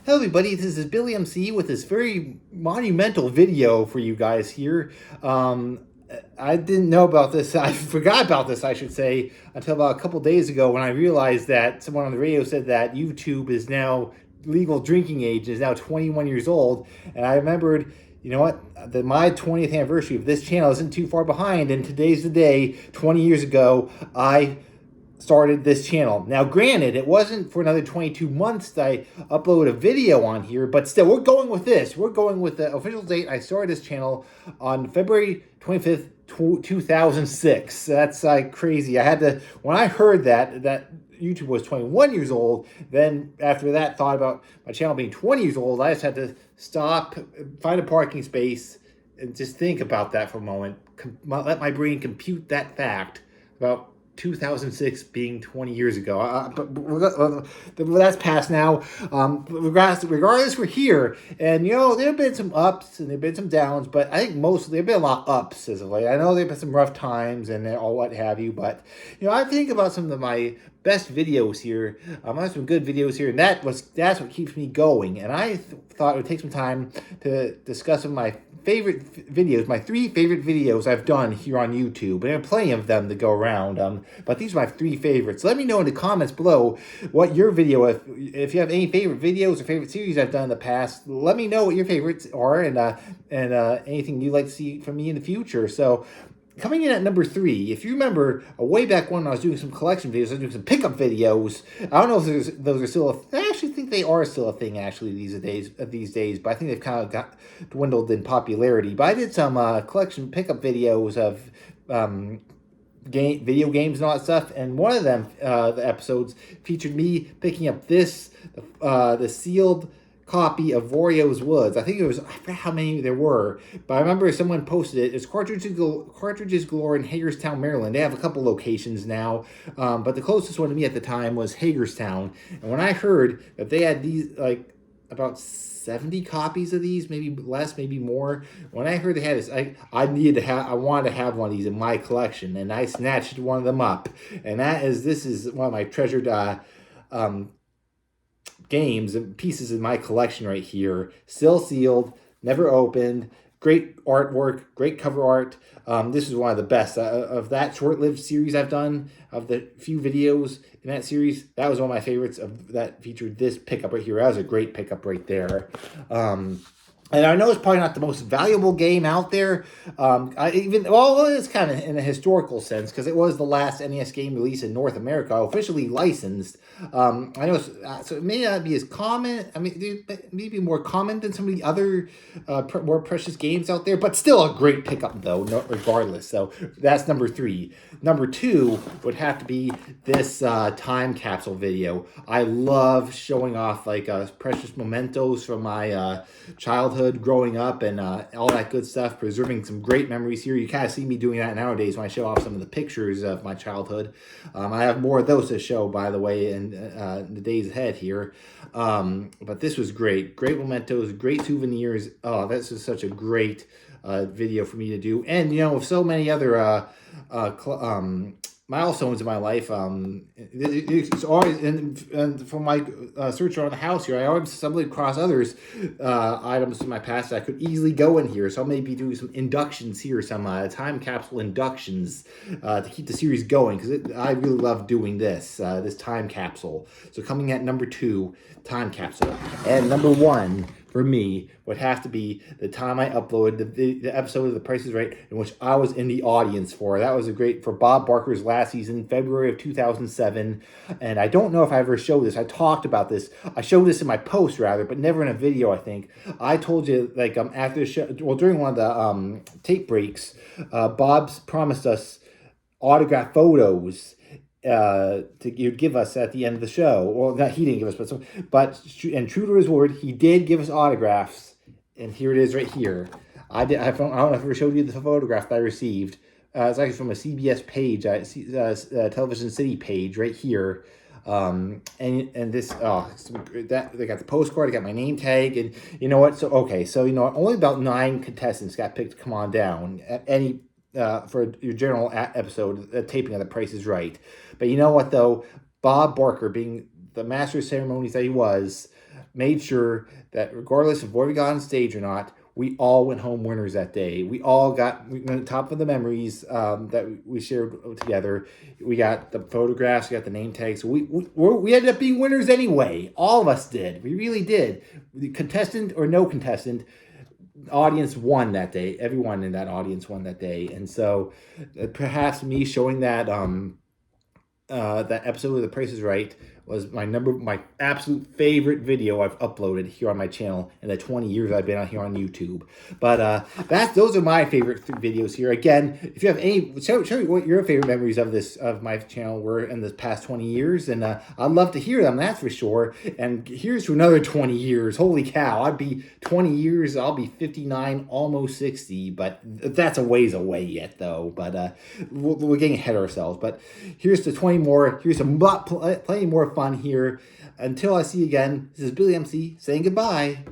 Hello everybody, this is Billy MC with this very monumental video for you guys here. Um, I didn't know about this, I forgot about this, I should say, until about a couple days ago when I realized that someone on the radio said that YouTube is now legal drinking age, is now 21 years old. And I remembered, you know what, that my 20th anniversary of this channel isn't too far behind, and today's the day. 20 years ago, I started this channel. Now, granted, it wasn't for another 22 months that I upload a video on here, but still, we're going with this. We're going with the official date. I started this channel on February 25th, 2006. That's like crazy. I had to, when I heard that YouTube was 21 years old, then after that, thought about my channel being 20 years old, I just had to stop, find a parking space, and just think about that for a moment. Let my brain compute that fact about 2006 being 20 years ago. But that's past now. Regardless, we're here. And, you know, there have been some ups and there have been some downs, but I think mostly there have been a lot of ups as of late. I know there have been some rough times and all what have you, but, you know, I think about some of my best videos here. I have some good videos here, and that's what keeps me going. And I thought it would take some time to discuss some of my favorite videos, my 3 favorite videos I've done here on YouTube. And there are plenty of them to go around, but these are my 3 favorites. Let me know in the comments below what your video, if you have any favorite videos or favorite series I've done in the past. Let me know what your favorites are, and anything you'd like to see from me in the future. So, coming in at number 3, if you remember, way back when I was doing some collection videos, I was doing some pickup videos. I don't know if those are still I actually think they are still a thing, actually, these days, but I think they've kind of got dwindled in popularity. But I did some collection pickup videos of video games and all that stuff, and one of them, the episodes, featured me picking up the sealed copy of Wario's Woods. I think it was, I forgot how many there were, but I remember someone posted it. It's cartridges galore in Hagerstown, Maryland. They have a couple locations now, but the closest one to me at the time was Hagerstown. And when I heard that they had these, like, about 70 copies of these, maybe less, maybe more. When I heard they had this, I wanted to have one of these in my collection, and I snatched one of them up. And this is one of my treasured games and pieces in my collection right here. Still sealed, never opened. Great artwork, great cover art. This is one of the best of that short-lived series I've done. Of the few videos in that series, that was one of my favorites that featured this pickup right here. That was a great pickup right there. And I know it's probably not the most valuable game out there. It's kind of in a historical sense, because it was the last NES game released in North America, officially licensed. I know, so it may not be as common. I mean, it may be more common than some of the other more precious games out there, but still a great pickup, though, regardless. So that's number 3. Number 2 would have to be this time capsule video. I love showing off, like, precious mementos from my childhood, growing up, and all that good stuff, preserving some great memories here. You kind of see me doing that nowadays when I show off some of the pictures of my childhood. I have more of those to show, by the way, in the days ahead here. But this was great. Great mementos, great souvenirs. Oh, this is such a great video for me to do. And, you know, with so many other milestones in my life. It's always, and from my search around the house here, I always stumbled across others items in my past that I could easily go in here. So I may be doing some inductions here, some time capsule inductions to keep the series going, because I really love doing this time capsule. So coming at number 2, time capsule, and number 1 for me would have to be the time I uploaded the episode of The Price is Right, in which I was in the audience for. That was for Bob Barker's last season, February of 2007. And I don't know if I ever showed this. I talked about this. I showed this in my post, rather, but never in a video, I think. I told you, like, after the show, well, during one of the tape breaks, Bob's promised us autographed photos you'd give us at the end of the show. Well, not he didn't give us, but and true to his word, he did give us autographs, and here it is right here. I don't know if I ever showed you the photograph that I received. It's actually from a CBS page, Television City page right here. And this, that they got the postcard, I got my name tag, and you know what? So you know, only about 9 contestants got picked to come on down. For your general episode, taping of The Price is Right. But you know what, though? Bob Barker, being the master of ceremonies that he was, made sure that regardless of where we got on stage or not, we all went home winners that day. We all got on top of the memories that we shared together. We got the photographs, we got the name tags. So we ended up being winners anyway. All of us did. We really did. The contestant or no contestant, audience won that day. Everyone in that audience won that day. And so perhaps me showing that that episode of The Price is Right was my absolute favorite video I've uploaded here on my channel in the 20 years I've been out here on YouTube. But those are my favorite videos here. Again, if you have any, show me what your favorite memories of my channel were in the past 20 years, and I'd love to hear them. That's for sure. And here's to another 20 years. Holy cow! I'd be 20 years. I'll be 59, almost 60. But that's a ways away yet, though. But we're getting ahead of ourselves. But here's to 20 more. Here's some plenty more fun here. Until I see you again, this is Billy MC saying goodbye.